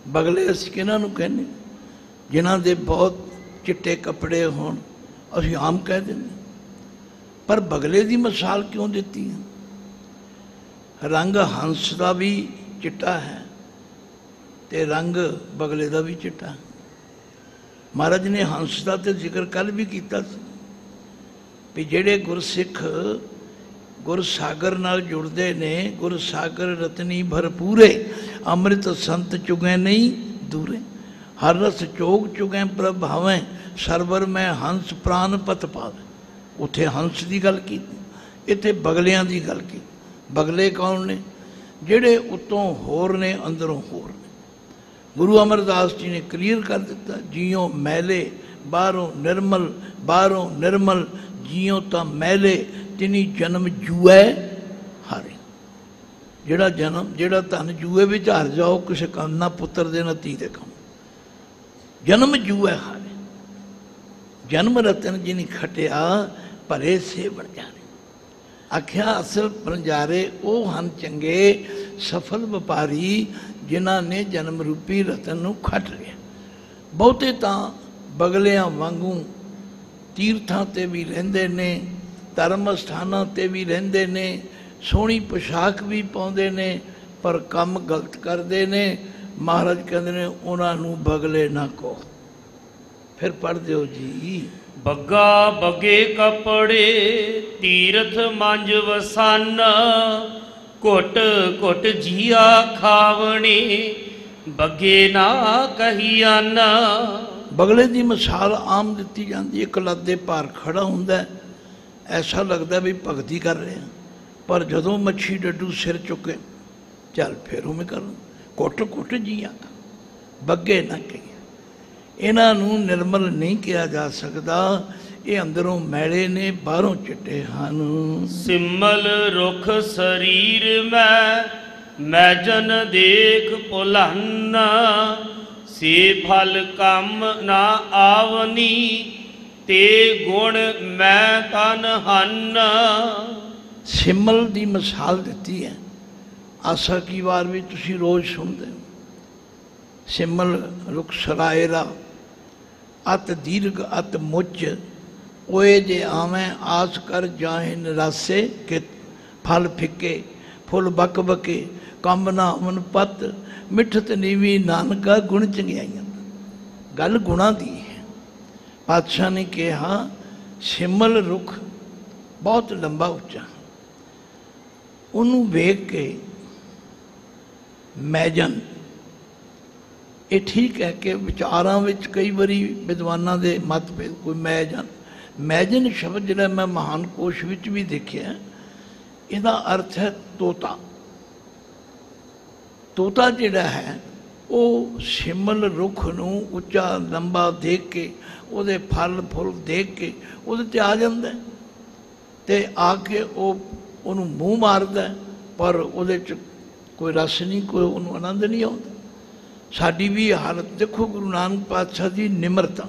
बगले असीं किहनां नूं कहने? जिन्हां दे बहुत चिट्टे कपड़े होण असीं आम कह दिंदे। पर बगले की मिसाल क्यों दिती है? रंग हंस का भी चिट्टा है ते रंग बगले का भी चिट्टा है। महाराज ने हंस का तो जिक्र कल भी किया भी जेड़े गुरसिख गुरसागर नाल जुड़ते ने, गुरसागर रतनी भरपूरे, अमृत संत चुगै नहीं दूरे, हर रस चोग चुगै प्रभ भावें, सरवर में हंस प्राण पत पावे। उत्थे हंस की गल की, इत्थे बगलियां की गल की। बगले कौन ने? जेड़े उतों होर ने, अंदरों होर ने। गुरु अमरदास जी ने क्लीयर कर दिता, जियों मैले बाहरों निर्मल, बाहरों निर्मल जियों तां मैले, तिनी जन्म जुए हारे। ਜਿਹੜਾ ਜਨਮ, ਜਿਹੜਾ ਧਨ ਜੂਏ ਵਿੱਚ ਹਾਰ ਜਾਓ, ਕਿਸੇ ਕੰਮ ਨਾ ਪੁੱਤਰ ਦੇ ਨਾ ਧੀ ਦੇ ਕੰਮ। ਜਨਮ ਜੂਏ ਹਾਰੇ, ਜਨਮ ਰਤਨ ਜਿਨੀ ਖਟਿਆ, ਭਰੇ ਸੇ ਬਣ ਜਾਣੇ। ਆਖਿਆ ਅਸਲ ਬੰਜਾਰੇ ਉਹ ਹਨ ਚੰਗੇ ਸਫਲ ਵਪਾਰੀ ਜਿਨ੍ਹਾਂ ਨੇ ਜਨਮ ਰੂਪੀ ਰਤਨ ਨੂੰ ਖੱਟ ਲਿਆ। ਬਹੁਤੇ ਤਾਂ ਬਗਲਿਆਂ ਵਾਂਗੂ ਤੀਰਥਾਂ 'ਤੇ ਵੀ ਰਹਿੰਦੇ ਨੇ, ਧਰਮ ਸਥਾਨਾਂ 'ਤੇ ਵੀ ਰਹਿੰਦੇ ਨੇ, ਸੋਹਣੀ ਪੁਸ਼ਾਕ ਵੀ ਪਾਉਂਦੇ ਨੇ, ਪਰ ਕੰਮ ਗਲਤ ਕਰਦੇ ਨੇ। ਮਹਾਰਾਜ ਕਹਿੰਦੇ ਨੇ ਉਹਨਾਂ ਨੂੰ ਬਗਲੇ ਨਾ ਕਹੋ। ਫਿਰ ਪੜ੍ਹ ਦਿਓ ਜੀ। ਬੱਗਾ ਬੱਗੇ ਕੱਪੜੇ ਤੀਰਥ ਮੰਜ ਵਸਨ, ਘੁੱਟ ਘੁੱਟ ਜੀਆ ਖਾਵਣੇ ਬੱਗੇ ਨਾ ਕਹੀਆਨ। ਬਗਲੇ ਦੀ ਮਿਸਾਲ ਆਮ ਦਿੱਤੀ ਜਾਂਦੀ ਹੈ। ਇੱਕ ਲੱਤ ਦੇ ਭਾਰ ਖੜਾ ਹੁੰਦਾ, ਐਸਾ ਲੱਗਦਾ ਵੀ ਭਗਤੀ ਕਰ ਰਿਹਾ, ਪਰ ਜਦੋਂ ਮੱਛੀ ਡੱਡੂ ਸਿਰ ਚੁੱਕੇ ਚੱਲ ਫਿਰ ਉਵੇਂ ਕਰ। ਘੁੱਟ ਘੁੱਟ ਜੀਆ ਬੱਗੇ ਨਾ ਕਹੀਏ। ਇਹਨਾਂ ਨੂੰ ਨਿਰਮਲ ਨਹੀਂ ਕਿਹਾ ਜਾ ਸਕਦਾ। ਇਹ ਅੰਦਰੋਂ ਮੈਲੇ ਨੇ, ਬਾਹਰੋਂ ਚਿੱਟੇ ਹਨ। ਸਿਮਲ ਰੁਖ ਸਰੀਰ ਮੈਂ ਜਨ ਦੇਖ ਭੁਲਨ, ਸੇ ਫਲ ਕੰਮ ਨਾ ਆਵਨੀ, ਤੇ ਗੁਣ ਮੈਂ ਤਨ ਹਨ। ਸਿਮਲ ਦੀ ਮਿਸਾਲ ਦਿੱਤੀ ਹੈ। ਆਸਾ ਕੀ ਵਾਰ ਵੀ ਤੁਸੀਂ ਰੋਜ਼ ਸੁਣਦੇ ਹੋ। ਸਿਮਲ ਰੁਖ ਸਰਾਇਰਾ, ਅਤ ਦੀਰਘ ਅਤ ਮੁੱਚ, ਓਏ ਜੇ ਆਵੇਂ ਆਸ ਕਰ ਜਾਹੇ ਨਿਰਾਸੇ, ਕਿ ਫਲ ਫਿੱਕੇ ਫੁੱਲ ਬਕ ਬਕੇ, ਕੰਮ ਨਾ ਅਮਨ ਪਤ, ਮਿੱਠਤ ਨੀਵੀ ਨਾਨਕਾ ਗੁਣ ਚੰਗਿਆਈਆਂ। ਗੱਲ ਗੁਣਾਂ ਦੀ ਹੈ। ਪਾਤਸ਼ਾਹ ਨੇ ਕਿਹਾ ਸਿਮਲ ਰੁੱਖ ਬਹੁਤ ਲੰਬਾ ਉੱਚਾ, ਉਹਨੂੰ ਵੇਖ ਕੇ ਮੈਜਨ, ਇਹ ਠੀਕ ਹੈ ਕਿ ਵਿਚਾਰਾਂ ਵਿੱਚ ਕਈ ਵਾਰੀ ਵਿਦਵਾਨਾਂ ਦੇ ਮਤਭੇਦ, ਕੋਈ ਮੈਜਨ ਸ਼ਬਦ ਜਿਹੜਾ ਮੈਂ ਮਹਾਨ ਕੋਸ਼ ਵਿੱਚ ਵੀ ਦੇਖਿਆ, ਇਹਦਾ ਅਰਥ ਹੈ ਤੋਤਾ। ਤੋਤਾ ਜਿਹੜਾ ਹੈ ਉਹ ਸਿਮਲ ਰੁੱਖ ਨੂੰ ਉੱਚਾ ਲੰਬਾ ਦੇਖ ਕੇ, ਉਹਦੇ ਫਲ ਫੁੱਲ ਦੇਖ ਕੇ ਉਹਦੇ 'ਤੇ ਆ ਜਾਂਦਾ ਅਤੇ ਆ ਕੇ ਉਹਨੂੰ ਮੂੰਹ ਮਾਰਦਾ, ਪਰ ਉਹਦੇ 'ਚ ਕੋਈ ਰਸ ਨਹੀਂ, ਕੋਈ ਉਹਨੂੰ ਆਨੰਦ ਨਹੀਂ ਆਉਂਦਾ। ਸਾਡੀ ਵੀ ਹਾਲਤ ਦੇਖੋ। ਗੁਰੂ ਨਾਨਕ ਪਾਤਸ਼ਾਹ ਦੀ ਨਿਮਰਤਾ,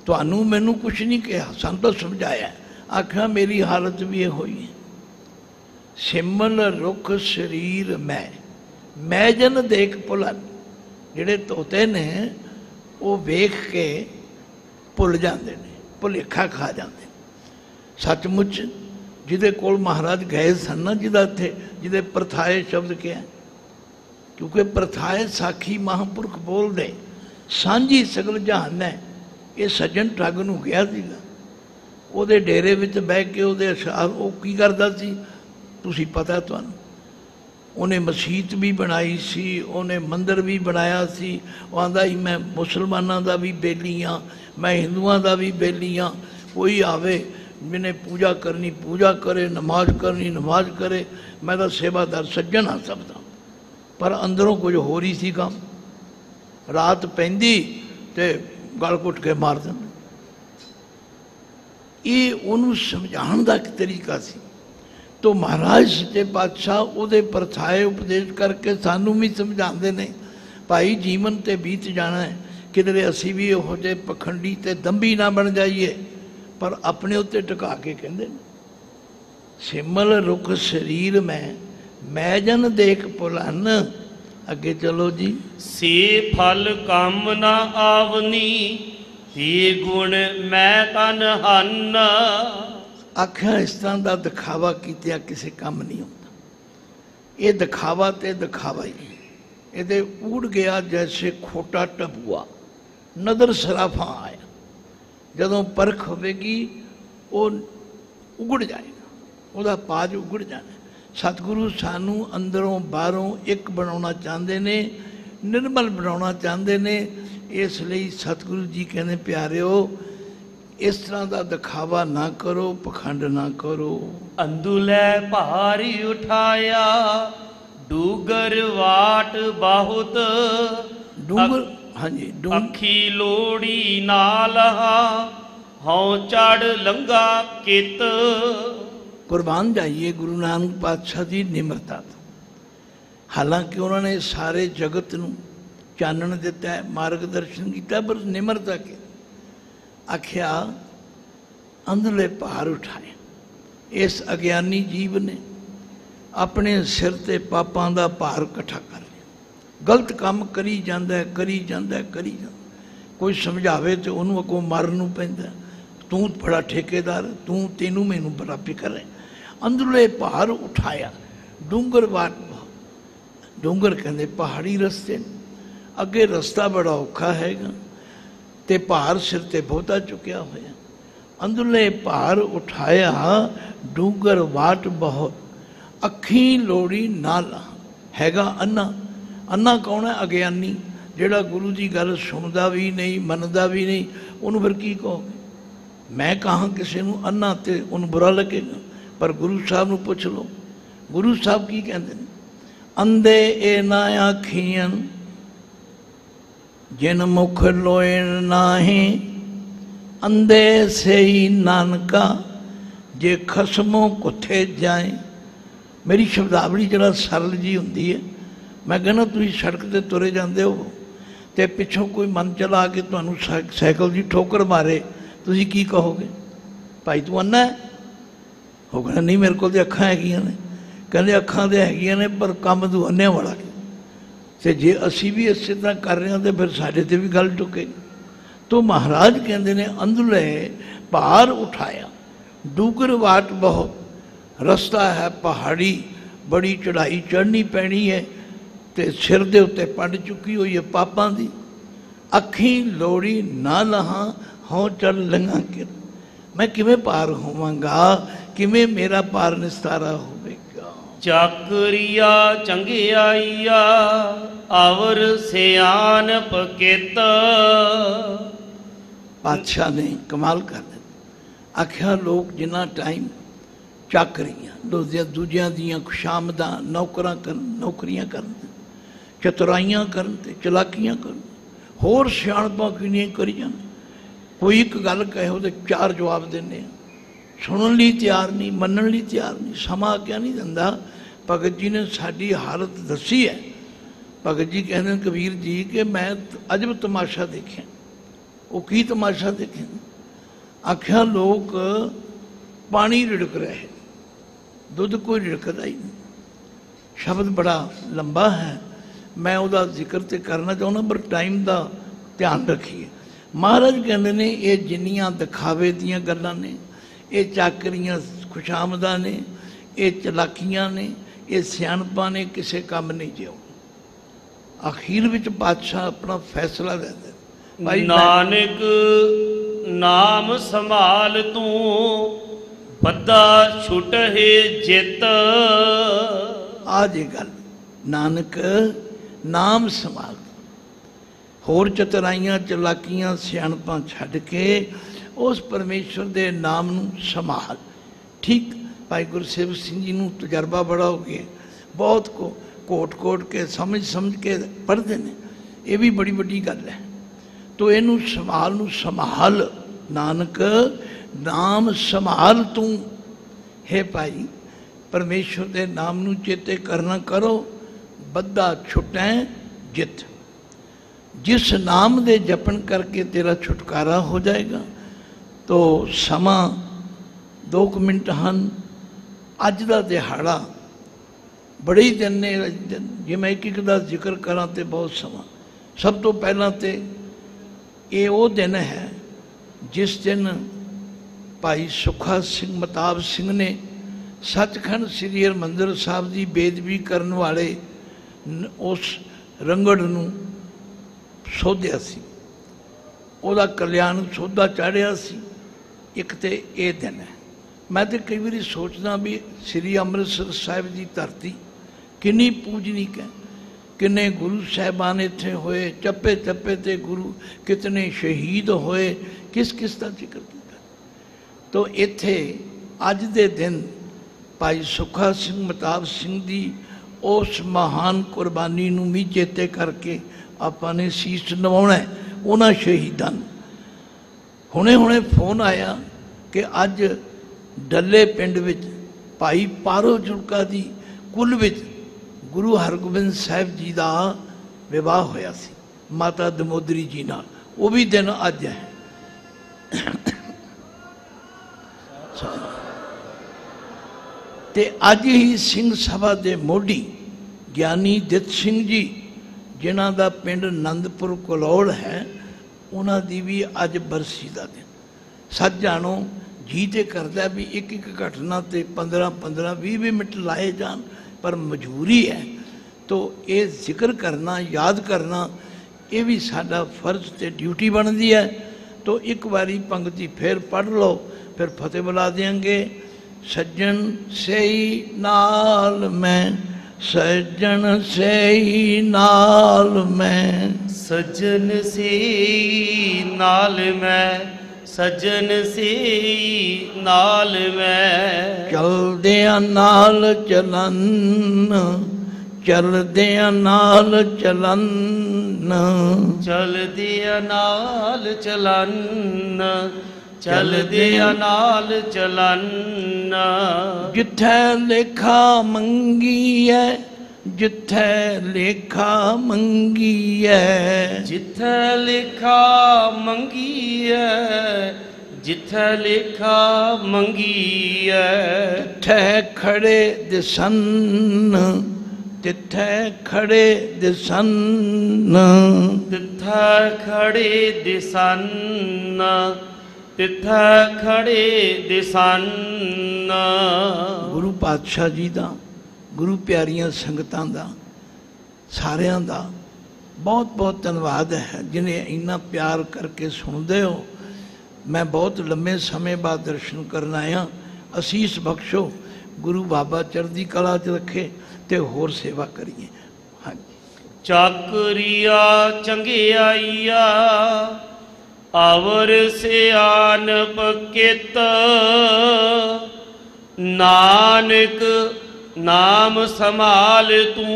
ਤੁਹਾਨੂੰ ਮੈਨੂੰ ਕੁਛ ਨਹੀਂ ਕਿਹਾ, ਸਾਨੂੰ ਤਾਂ ਸਮਝਾਇਆ, ਆਖਿਆ ਮੇਰੀ ਹਾਲਤ ਵੀ ਇਹ ਹੋਈ ਹੈ। ਸਿਮਲ ਰੁੱਖ ਸਰੀਰ ਮੈਂ ਜਨ ਦੇਖ ਭੁਲਨ। ਜਿਹੜੇ ਤੋਤੇ ਨੇ ਉਹ ਵੇਖ ਕੇ ਭੁੱਲ ਜਾਂਦੇ ਨੇ, ਭੁਲੇਖਾ ਖਾ ਜਾਂਦੇ ਨੇ। ਸੱਚਮੁੱਚ ਜਿਹਦੇ ਕੋਲ ਮਹਾਰਾਜ ਗਏ ਸਨ ਨਾ, ਜਿਹਦੇ ਪ੍ਰਥਾਏ ਸ਼ਬਦ ਕਿਹਾ, ਕਿਉਂਕਿ ਪ੍ਰਥਾਏ ਸਾਖੀ ਮਹਾਂਪੁਰਖ ਬੋਲਦੇ, ਸਾਂਝੀ ਸਗਲ ਜਹਾਨ ਹੈ। ਇਹ ਸੱਜਣ ਠੱਗ ਨੂੰ ਗਿਆ ਸੀਗਾ, ਉਹਦੇ ਡੇਰੇ ਵਿੱਚ ਬਹਿ ਕੇ ਉਹਦੇ ਅਸ਼ਾਰ ਉਹ ਕੀ ਕਰਦਾ ਸੀ ਤੁਸੀਂ ਪਤਾ ਤੁਹਾਨੂੰ। ਉਹਨੇ ਮਸੀਤ ਵੀ ਬਣਾਈ ਸੀ, ਉਹਨੇ ਮੰਦਰ ਵੀ ਬਣਾਇਆ ਸੀ। ਉਹ ਆਂਦਾ ਸੀ ਮੈਂ ਮੁਸਲਮਾਨਾਂ ਦਾ ਵੀ ਬੇਲੀ ਹਾਂ, ਮੈਂ ਹਿੰਦੂਆਂ ਦਾ ਵੀ ਬੇਲੀ ਹਾਂ। ਕੋਈ ਆਵੇ ਮੈਨੇ ਪੂਜਾ ਕਰਨੀ ਪੂਜਾ ਕਰੇ, ਨਮਾਜ਼ ਕਰਨੀ ਨਮਾਜ਼ ਕਰੇ, ਮੈਂ ਤਾਂ ਸੇਵਾਦਾਰ ਸੱਜਣ ਹਾਂ ਸਭ ਦਾ। ਪਰ ਅੰਦਰੋਂ ਕੁਝ ਹੋਰ ਹੀ ਸੀ ਕੰਮ। ਰਾਤ ਪੈਂਦੀ ਤੇ ਗਲ ਘੁੱਟ ਕੇ ਮਾਰ ਦਿੰਦੇ। ਇਹ ਉਹਨੂੰ ਸਮਝਾਉਣ ਦਾ ਇੱਕ ਤਰੀਕਾ ਸੀ। ਤੋ ਮਹਾਰਾਜ ਸੱਚੇ ਪਾਤਸ਼ਾਹ ਉਹਦੇ ਪਰਥਾਏ ਉਪਦੇਸ਼ ਕਰਕੇ ਸਾਨੂੰ ਵੀ ਸਮਝਾਉਂਦੇ ਨੇ, ਭਾਈ ਜੀਵਨ ਤੇ ਬੀਤ ਜਾਣਾ ਹੈ, ਕਿਧਰੇ ਅਸੀਂ ਵੀ ਇਹੋ ਜਿਹੇ ਪਖੰਡੀ ਤੇ ਦੰਭੀ ਨਾ ਬਣ ਜਾਈਏ। ਪਰ ਆਪਣੇ ਉੱਤੇ ਟਿਕਾ ਕੇ ਕਹਿੰਦੇ ਨੇ ਸਿਮਲ ਰੁੱਖ ਸਰੀਰ ਮੈਂ ਜਨ ਦੇਖ ਭੁਲਨ। ਅੱਗੇ ਚਲੋ ਜੀ। ਸੇ ਫਲ ਕੰਮ ਨਾ ਆਵਨੀ, ਤੇ ਗੁਣ ਮੈਂ ਤਨ ਹਨ। ਆਖਿਆ ਇਸ ਤਰ੍ਹਾਂ ਦਾ ਦਿਖਾਵਾ ਕੀਤਿਆ ਕਿਸੇ ਕੰਮ ਨਹੀਂ ਹੁੰਦਾ। ਇਹ ਦਿਖਾਵਾ ਤੇ ਦਿਖਾਵਾ ਹੀ, ਇਹਦੇ ਊੜ ਗਿਆ ਜੈਸੇ ਖੋਟਾ ਟਬੂਆ, ਨਦਰ ਸਰਾਫਾ ਆਇਆ। ਜਦੋਂ ਪਰਖ ਹੋਵੇਗੀ ਉਹ ਉਗੜ ਜਾਏਗਾ, ਉਹਦਾ ਪਾਜ ਉਗੜ ਜਾਣਾ। ਸਤਿਗੁਰੂ ਸਾਨੂੰ ਅੰਦਰੋਂ ਬਾਹਰੋਂ ਇੱਕ ਬਣਾਉਣਾ ਚਾਹੁੰਦੇ ਨੇ, ਨਿਰਮਲ ਬਣਾਉਣਾ ਚਾਹੁੰਦੇ ਨੇ। ਇਸ ਲਈ ਸਤਿਗੁਰੂ ਜੀ ਕਹਿੰਦੇ ਪਿਆਰਿਓ, ਇਸ ਤਰ੍ਹਾਂ ਦਾ ਦਿਖਾਵਾ ਨਾ ਕਰੋ, ਪਖੰਡ ਨਾ ਕਰੋ। ਅੰਦੁਲੇ ਭਾਰੀ ਉਠਾਇਆ, ਡੂਗਰ ਵਾਟ ਬਹੁਤ, ਡੂੰਗਰ ਹਾਂਜੀ ਅੱਖੀ ਲੋੜੀ ਨਾਲ, ਹਉ ਚੜ ਲੰਗਾ ਕਿਤ। ਕੁਰਬਾਨ ਜਾਈਏ ਗੁਰੂ ਨਾਨਕ ਪਾਤਸ਼ਾਹ ਦੀ ਨਿਮਰਤਾ ਤੋਂ। हालांकि उन्होंने सारे जगत नूं चानण दिता है, मार्गदर्शन किया, पर निमरता के आख्या अंदरले भार उठाए। इस अज्ञानी जीव ने अपने सिर ते पापां दा भार इकट्ठा कर लिया, गलत काम करी जांदा है, करी जांदा है, करी जांदा। कोई समझावे तो उन्होंने अगों मारन नूं पैंदा, तू बड़ा ठेकेदार, तू तेनू मैनू बड़ा फिकर है। अंदरले भार उठाया, डूंगर वाट डूंगर कहते पहाड़ी रस्ते, अगे रस्ता बड़ा औखा हैगा ते भार सिर ते बहुता चुकिया होया। अंदरले भार उठाया, डूंगर वाट बहुत, अखी लोड़ी ना ला। हैगा अन्ना, अन्ना कौन है? अज्ञानी, जिहड़ा गुरु की गल सुनता भी नहीं, मनता भी नहीं, उन्होंने फिर की कहोगे? मैं कहाँ किसी को अन्ना तो उन्हें बुरा लगेगा, पर गुरु साहब को पुछ लो, गुरु साहब की कहते हैं, अंधे ए ना आखियन जिन मुख लोए नाहे, अंधे से ही नानका जे खसमों कुथे जाए। मेरी शब्दावली जरा सरल जी होंदी है। मैं कहना तुम सड़क ते तुरे जाते हो तो पिछों कोई मन चला के तुहानू साइकिल की ठोकर मारे, तुसीं की कहोगे? भाई तू अन्ना है? हो कहना नहीं मेरे को अखां हैगियां ने। कहते अखां तो हैगियां ने पर काम तू अन्ने वाला। तो जे असी भी इस तरह कर रहे हैं तो फिर साढ़े ते भी गल टुकेगी। तो महाराज कहते ने अंदरले भार उठाया, डूगर वाट बहुत, रस्ता है पहाड़ी, बड़ी चढ़ाई चढ़नी पैनी है, तो सिर के उत्ते पड़ चुकी हुई है पापां दी। अखी लोड़ी ना लहा हों चल लंघा के, मैं किवें पार होवांगा, किवें मेरा पार निस्तारा होवेगा। चाकरिया चंगियाईया आवर सियानप कित। बादशाह ने कमाल कर दिया, आख्या लोग जिन्ना टाइम चाकरियां दूजियां दियां खुशामदां नौकरां करन, नौकरियां करन, चतुराइयां करन ते चलाकियां करन, होर सियाणपां किनियां करी जाने। कोई एक गल कहो तो चार जवाब देने, सुनने लिए तैयार नहीं, मनण लिए तैयार नहीं, समा आग्या नहीं दिंदा। भगत जी ने साडी हालत दसी है। भगत जी कहते हैं कबीर जी कि मैं अजब तमाशा देखे। वो की तमाशा देखे? आख्या लोग पानी रिड़क रहे, दुध कोई रिड़कदा ही नहीं। शब्द बड़ा लंबा है, मैं उसका जिक्र तो करना चाहना, पर टाइम का ध्यान रखिए। महाराज कहते हैं ये जिन्नियां दिखावे दियां गल्लां ने, ये चाकरियां खुशामदा ने, ये चलाकियां ने, ये सियाणपां ने, किसे काम नहीं जियो। आखिर विच बादशाह अपना फैसला देता, नानक नाम संभाल तू बद्दा छुट है जित। आज ये गल, नानक नाम संभाल, होर चतुराइयां चलाकियां सियाणपां छड्ड के उस परमेश्वर के नाम नूं संभाल। ठीक भाई गुरसेवक सिंह जी नूं तजर्बा बड़ा हो गया, बहुत को कोट कोट के समझ के पढ़ते हैं, ये भी बड़ी बड़ी गल है। तो इनू संभाल नूं संभाल, नानक नाम संभाल तू। है भाई परमेश्वर के नाम नूं चेते करना करो, बद्दा छुटै जित। जिस नाम दे जपन करके तेरा छुटकारा हो जाएगा। तो समा 2 मिनट हैं। अज का दिहाड़ा बड़े ही दिन ने, जे मैं एक का जिक्र करा तो बहुत समा। सब तो पहला तो ये वो दिन है जिस दिन भाई सुखा सिंह मताब सिंह ने सचखंड श्री हरमंदिर साहब की बेदबी करने वाले उस रंगड़ नूं सोधिया सी, उहदा कल्याण सोधा चाढ़िया सी। एक तो ये दिन है। मैं तो कई बार सोचदा भी श्री अमृतसर साहिब की धरती कितनी पूजनीक है, किन्ने गुरु साहिबान इत्थे होए, चप्पे चप्पे ते गुरु कितने शहीद होए, किस किस का जिक्र किया। तो इत्थे अज दे दिन भाई सुखा सिंह मताब सिंह की उस महान कुर्बानी नूं भी चेते करके आपने शीश नवाउणा है उन्हां शहीदां नूं। हुणे हुणे फोन आया कि अज डल्ले पिंड विच भाई पारो जुड़का दी कुल विच गुरु हरगोबिंद साहिब जी का विवाह होया सी माता दमोदरी जी नाल, वो भी दिन अज है। ते अज ही सिंह सभा के मोढी ਗਿਆਨੀ ਦਿੱਤ ਸਿੰਘ जी जिन्हां दा पिंड आनंदपुर कलौड़ है, उन्हां दी भी अज बरसी का दिन। सच जानो जी तो करता भी एक एक घटना ते 15-15 20 मिनट लाए जान, पर मजबूरी है तो ये जिक्र करना याद करना ये भी साडा फर्ज ते ड्यूटी बनती है। तो एक बारी पंक्ति फिर पढ़ लो, फिर फतेह बुला देंगे। सज्जन से ही नाल मैं, सज्जन से ही नाल मैं, सज्जन से नाल मैं, सज्जन से नाल मैं, चलदियां नाल चलन, चलदियां नाल चलन, चलदियां नाल चलन, चलदियां नाल चलन। जिथे लेखा मंगी है, जिथे लेखा मंगी है, जिथे लेखा मंगी है, जिथे लेखा मंगी है, तिथे खड़े दिसन, तिथे खड़े दिसन, तिथे खड़े दिसन, तिथे खड़े दिसन। गुरु पातशाह जी का, गुरु प्यारियां संगतां दा, सारियां दा बहुत बहुत धन्यवाद है जिन्हें इन्ना प्यार करके सुनते हो। मैं बहुत लंबे समय बाद दर्शन करना आया। असीस बख्शो, गुरु बाबा चढ़दी कला च रखे ते होर सेवा करिए। हाँ जी। चाकरिया चंगियाइया आवर सियानप कित, नानक नाम संभाल तू,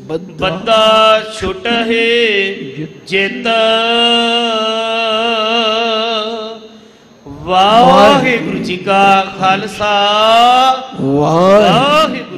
बद्दा छुटहे जित। वाहिगुरु जी का खालसा, वाहिगुरु